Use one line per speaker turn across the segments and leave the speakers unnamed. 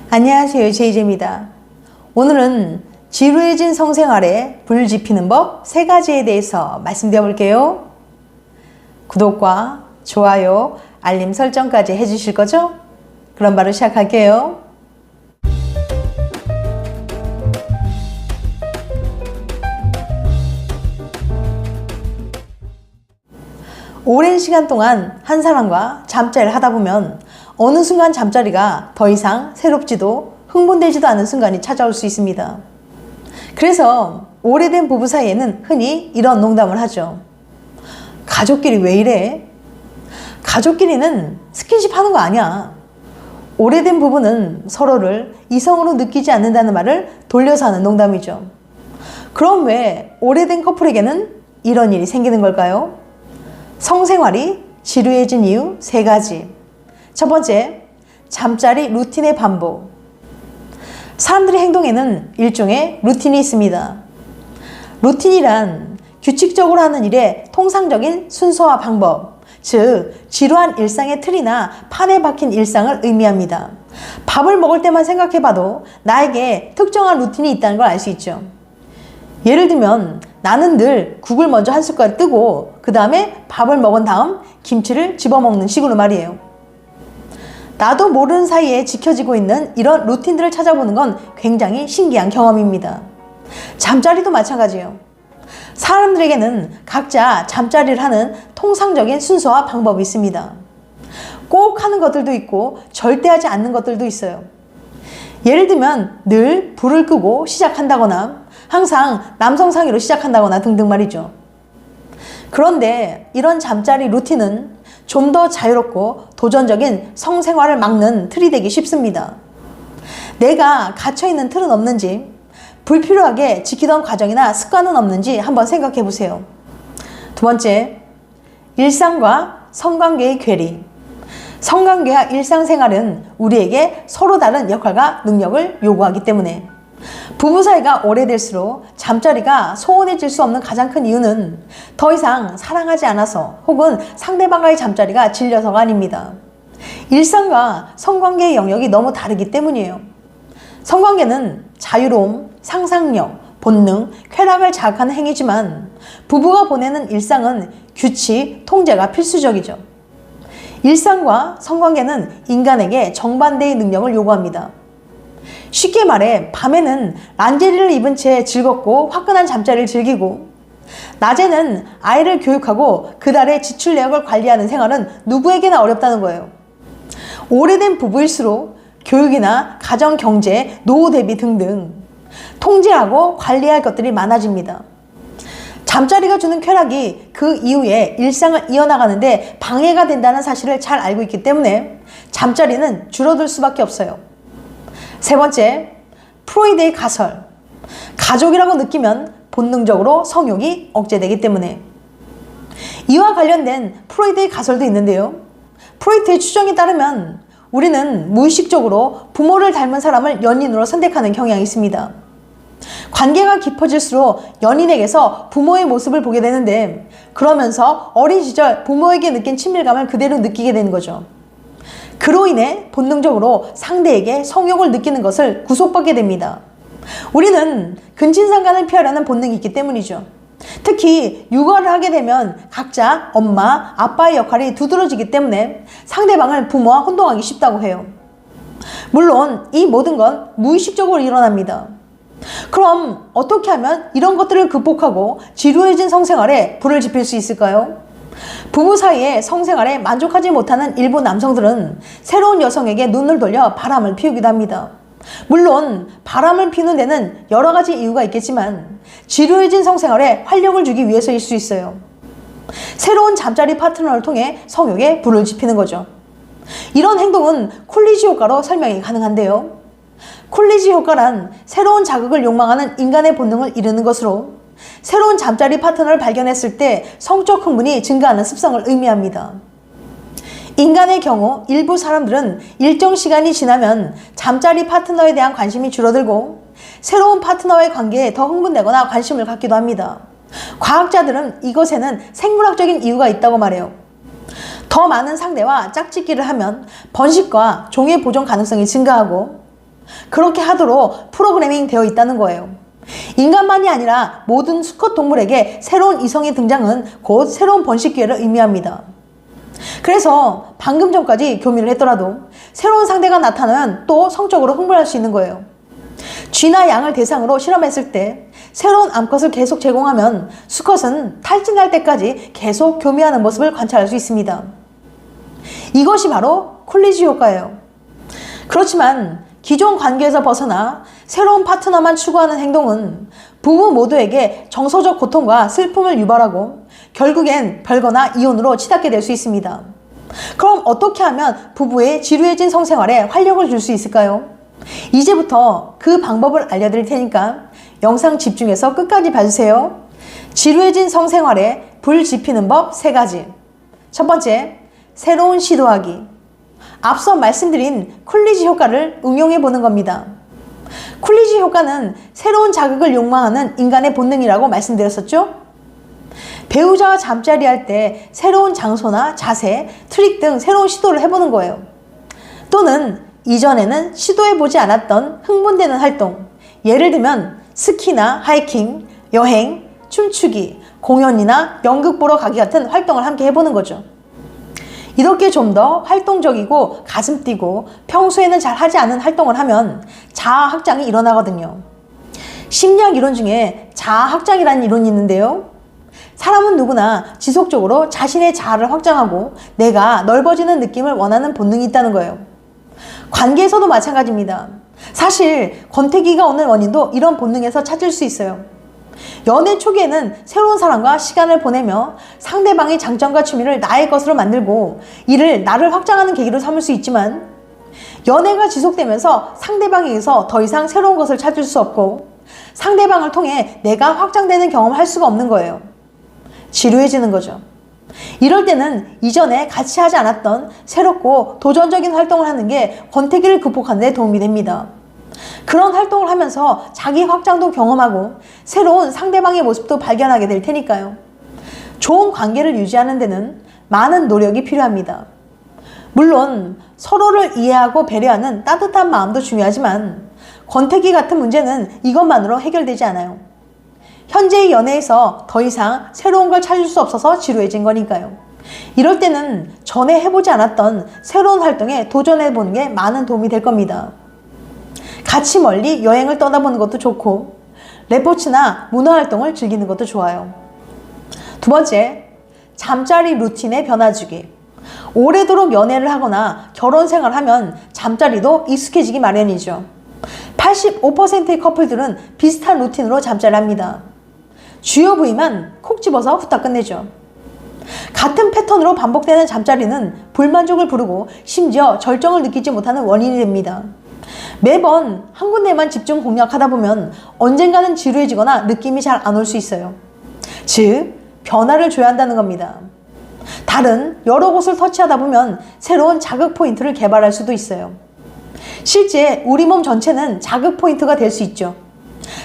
안녕하세요, 제이제입니다. 오늘은 지루해진 성생활에 불 지피는 법 3가지에 대해서 말씀드려 볼게요. 구독과 좋아요, 알림 설정까지 해주실 거죠? 그럼 바로 시작할게요. 오랜 시간 동안 한 사람과 잠자리를 하다 보면 어느 순간 잠자리가 더 이상 새롭지도 흥분되지도 않은 순간이 찾아올 수 있습니다. 그래서 오래된 부부 사이에는 흔히 이런 농담을 하죠. 가족끼리 왜 이래? 가족끼리는 스킨십 하는 거 아니야. 오래된 부부는 서로를 이성으로 느끼지 않는다는 말을 돌려서 하는 농담이죠. 그럼 왜 오래된 커플에게는 이런 일이 생기는 걸까요? 성생활이 지루해진 이유 3가지. 첫 번째, 잠자리 루틴의 반복. 사람들의 행동에는 일종의 루틴이 있습니다. 루틴이란 규칙적으로 하는 일의 통상적인 순서와 방법, 즉 지루한 일상의 틀이나 판에 박힌 일상을 의미합니다. 밥을 먹을 때만 생각해봐도 나에게 특정한 루틴이 있다는 걸 알 수 있죠. 예를 들면 나는 늘 국을 먼저 한 숟갈 뜨고 그 다음에 밥을 먹은 다음 김치를 집어먹는 식으로 말이에요. 나도 모르는 사이에 지켜지고 있는 이런 루틴들을 찾아보는 건 굉장히 신기한 경험입니다. 잠자리도 마찬가지예요. 사람들에게는 각자 잠자리를 하는 통상적인 순서와 방법이 있습니다. 꼭 하는 것들도 있고 절대 하지 않는 것들도 있어요. 예를 들면 늘 불을 끄고 시작한다거나 항상 남성 상의로 시작한다거나 등등 말이죠. 그런데 이런 잠자리 루틴은 좀 더 자유롭고 도전적인 성생활을 막는 틀이 되기 쉽습니다. 내가 갇혀있는 틀은 없는지, 불필요하게 지키던 과정이나 습관은 없는지 한번 생각해 보세요. 두 번째, 일상과 성관계의 괴리. 성관계와 일상생활은 우리에게 서로 다른 역할과 능력을 요구하기 때문에 부부 사이가 오래될수록 잠자리가 소원해질 수 없는 가장 큰 이유는 더 이상 사랑하지 않아서 혹은 상대방과의 잠자리가 질려서가 아닙니다. 일상과 성관계의 영역이 너무 다르기 때문이에요. 성관계는 자유로움, 상상력, 본능, 쾌락을 자극하는 행위지만 부부가 보내는 일상은 규칙, 통제가 필수적이죠. 일상과 성관계는 인간에게 정반대의 능력을 요구합니다. 쉽게 말해 밤에는 란제리를 입은 채 즐겁고 화끈한 잠자리를 즐기고 낮에는 아이를 교육하고 그달의 지출 내역을 관리하는 생활은 누구에게나 어렵다는 거예요. 오래된 부부일수록 교육이나 가정 경제, 노후 대비 등등 통제하고 관리할 것들이 많아집니다. 잠자리가 주는 쾌락이 그 이후에 일상을 이어나가는데 방해가 된다는 사실을 잘 알고 있기 때문에 잠자리는 줄어들 수밖에 없어요. 세 번째, 프로이드의 가설. 가족이라고 느끼면 본능적으로 성욕이 억제되기 때문에. 이와 관련된 프로이드의 가설도 있는데요. 프로이드의 추정에 따르면 우리는 무의식적으로 부모를 닮은 사람을 연인으로 선택하는 경향이 있습니다. 관계가 깊어질수록 연인에게서 부모의 모습을 보게 되는데 그러면서 어린 시절 부모에게 느낀 친밀감을 그대로 느끼게 되는 거죠. 그로 인해 본능적으로 상대에게 성욕을 느끼는 것을 구속받게 됩니다. 우리는 근친상간을 피하려는 본능이 있기 때문이죠. 특히 육아를 하게 되면 각자 엄마, 아빠의 역할이 두드러지기 때문에 상대방을 부모와 혼동하기 쉽다고 해요. 물론 이 모든 건 무의식적으로 일어납니다. 그럼 어떻게 하면 이런 것들을 극복하고 지루해진 성생활에 불을 지필 수 있을까요? 부부 사이의 성생활에 만족하지 못하는 일부 남성들은 새로운 여성에게 눈을 돌려 바람을 피우기도 합니다. 물론 바람을 피우는 데는 여러 가지 이유가 있겠지만 지루해진 성생활에 활력을 주기 위해서일 수 있어요. 새로운 잠자리 파트너를 통해 성욕에 불을 지피는 거죠. 이런 행동은 쿨리지 효과로 설명이 가능한데요. 쿨리지 효과란 새로운 자극을 욕망하는 인간의 본능을 이루는 것으로 새로운 잠자리 파트너를 발견했을 때 성적 흥분이 증가하는 습성을 의미합니다. 인간의 경우 일부 사람들은 일정 시간이 지나면 잠자리 파트너에 대한 관심이 줄어들고 새로운 파트너와의 관계에 더 흥분되거나 관심을 갖기도 합니다. 과학자들은 이것에는 생물학적인 이유가 있다고 말해요. 더 많은 상대와 짝짓기를 하면 번식과 종의 보존 가능성이 증가하고 그렇게 하도록 프로그래밍 되어 있다는 거예요. 인간만이 아니라 모든 수컷 동물에게 새로운 이성의 등장은 곧 새로운 번식 기회를 의미합니다. 그래서 방금 전까지 교미를 했더라도 새로운 상대가 나타나면 또 성적으로 흥분할 수 있는 거예요. 쥐나 양을 대상으로 실험했을 때 새로운 암컷을 계속 제공하면 수컷은 탈진할 때까지 계속 교미하는 모습을 관찰할 수 있습니다. 이것이 바로 쿨리지 효과예요. 그렇지만 기존 관계에서 벗어나 새로운 파트너만 추구하는 행동은 부부 모두에게 정서적 고통과 슬픔을 유발하고 결국엔 별거나 이혼으로 치닫게 될 수 있습니다. 그럼 어떻게 하면 부부의 지루해진 성생활에 활력을 줄 수 있을까요? 이제부터 그 방법을 알려드릴 테니까 영상 집중해서 끝까지 봐주세요. 지루해진 성생활에 불 지피는 법 3가지. 첫 번째, 새로운 시도하기. 앞서 말씀드린 쿨리지 효과를 응용해 보는 겁니다. 쿨리지 효과는 새로운 자극을 욕망하는 인간의 본능이라고 말씀드렸었죠? 배우자와 잠자리 할 때 새로운 장소나 자세, 트릭 등 새로운 시도를 해보는 거예요. 또는 이전에는 시도해보지 않았던 흥분되는 활동, 예를 들면 스키나 하이킹, 여행, 춤추기, 공연이나 연극 보러 가기 같은 활동을 함께 해보는 거죠. 이렇게 좀 더 활동적이고 가슴 뛰고 평소에는 잘 하지 않은 활동을 하면 자아 확장이 일어나거든요. 심리학 이론 중에 자아 확장이라는 이론이 있는데요. 사람은 누구나 지속적으로 자신의 자아를 확장하고 내가 넓어지는 느낌을 원하는 본능이 있다는 거예요. 관계에서도 마찬가지입니다. 사실 권태기가 오는 원인도 이런 본능에서 찾을 수 있어요. 연애 초기에는 새로운 사람과 시간을 보내며 상대방의 장점과 취미를 나의 것으로 만들고 이를 나를 확장하는 계기로 삼을 수 있지만 연애가 지속되면서 상대방에게서 더 이상 새로운 것을 찾을 수 없고 상대방을 통해 내가 확장되는 경험을 할 수가 없는 거예요. 지루해지는 거죠. 이럴 때는 이전에 같이 하지 않았던 새롭고 도전적인 활동을 하는 게 권태기를 극복하는 데 도움이 됩니다. 그런 활동을 하면서 자기 확장도 경험하고 새로운 상대방의 모습도 발견하게 될 테니까요. 좋은 관계를 유지하는 데는 많은 노력이 필요합니다. 물론 서로를 이해하고 배려하는 따뜻한 마음도 중요하지만 권태기 같은 문제는 이것만으로 해결되지 않아요. 현재의 연애에서 더 이상 새로운 걸 찾을 수 없어서 지루해진 거니까요. 이럴 때는 전에 해보지 않았던 새로운 활동에 도전해보는 게 많은 도움이 될 겁니다. 같이 멀리 여행을 떠나보는 것도 좋고 레포츠나 문화활동을 즐기는 것도 좋아요. 두 번째, 잠자리 루틴의 변화 주기. 오래도록 연애를 하거나 결혼 생활을 하면 잠자리도 익숙해지기 마련이죠. 85%의 커플들은 비슷한 루틴으로 잠자리를 합니다. 주요 부위만 콕 집어서 후딱 끝내죠. 같은 패턴으로 반복되는 잠자리는 불만족을 부르고 심지어 절정을 느끼지 못하는 원인이 됩니다. 매번 한 군데만 집중 공략하다 보면 언젠가는 지루해지거나 느낌이 잘 안 올 수 있어요. 즉, 변화를 줘야 한다는 겁니다. 다른 여러 곳을 터치하다 보면 새로운 자극 포인트를 개발할 수도 있어요. 실제 우리 몸 전체는 자극 포인트가 될 수 있죠.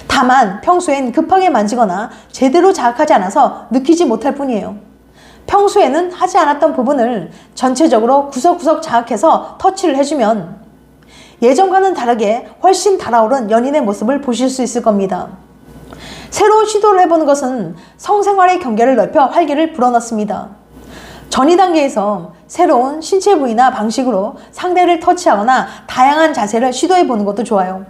다만 평소엔 급하게 만지거나 제대로 자극하지 않아서 느끼지 못할 뿐이에요. 평소에는 하지 않았던 부분을 전체적으로 구석구석 자극해서 터치를 해주면 예전과는 다르게 훨씬 달아오른 연인의 모습을 보실 수 있을 겁니다. 새로운 시도를 해보는 것은 성생활의 경계를 넓혀 활기를 불어넣습니다. 전이 단계에서 새로운 신체 부위나 방식으로 상대를 터치하거나 다양한 자세를 시도해보는 것도 좋아요.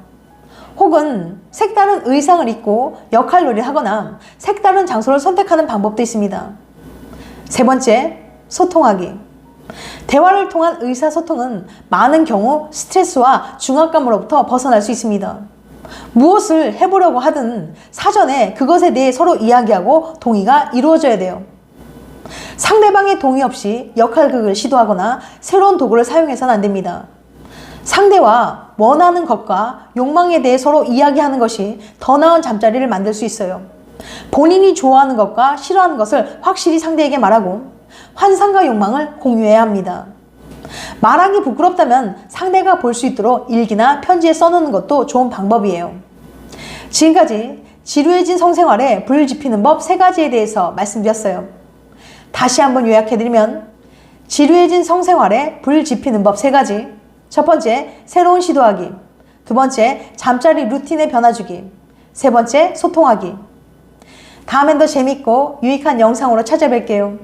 혹은 색다른 의상을 입고 역할놀이를 하거나 색다른 장소를 선택하는 방법도 있습니다. 세 번째, 소통하기. 대화를 통한 의사소통은 많은 경우 스트레스와 중압감으로부터 벗어날 수 있습니다. 무엇을 해보려고 하든 사전에 그것에 대해 서로 이야기하고 동의가 이루어져야 돼요. 상대방의 동의 없이 역할극을 시도하거나 새로운 도구를 사용해서는 안 됩니다. 상대와 원하는 것과 욕망에 대해 서로 이야기하는 것이 더 나은 잠자리를 만들 수 있어요. 본인이 좋아하는 것과 싫어하는 것을 확실히 상대에게 말하고 환상과 욕망을 공유해야 합니다. 말하기 부끄럽다면 상대가 볼 수 있도록 일기나 편지에 써놓는 것도 좋은 방법이에요. 지금까지 지루해진 성생활에 불 지피는 법 3가지에 대해서 말씀드렸어요. 다시 한번 요약해드리면 지루해진 성생활에 불 지피는 법 3가지. 첫 번째, 새로운 시도하기. 두 번째, 잠자리 루틴의 변화 주기. 세 번째, 소통하기. 다음엔 더 재밌고 유익한 영상으로 찾아뵐게요.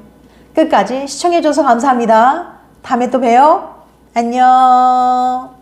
끝까지 시청해줘서 감사합니다. 다음에 또 봬요. 안녕.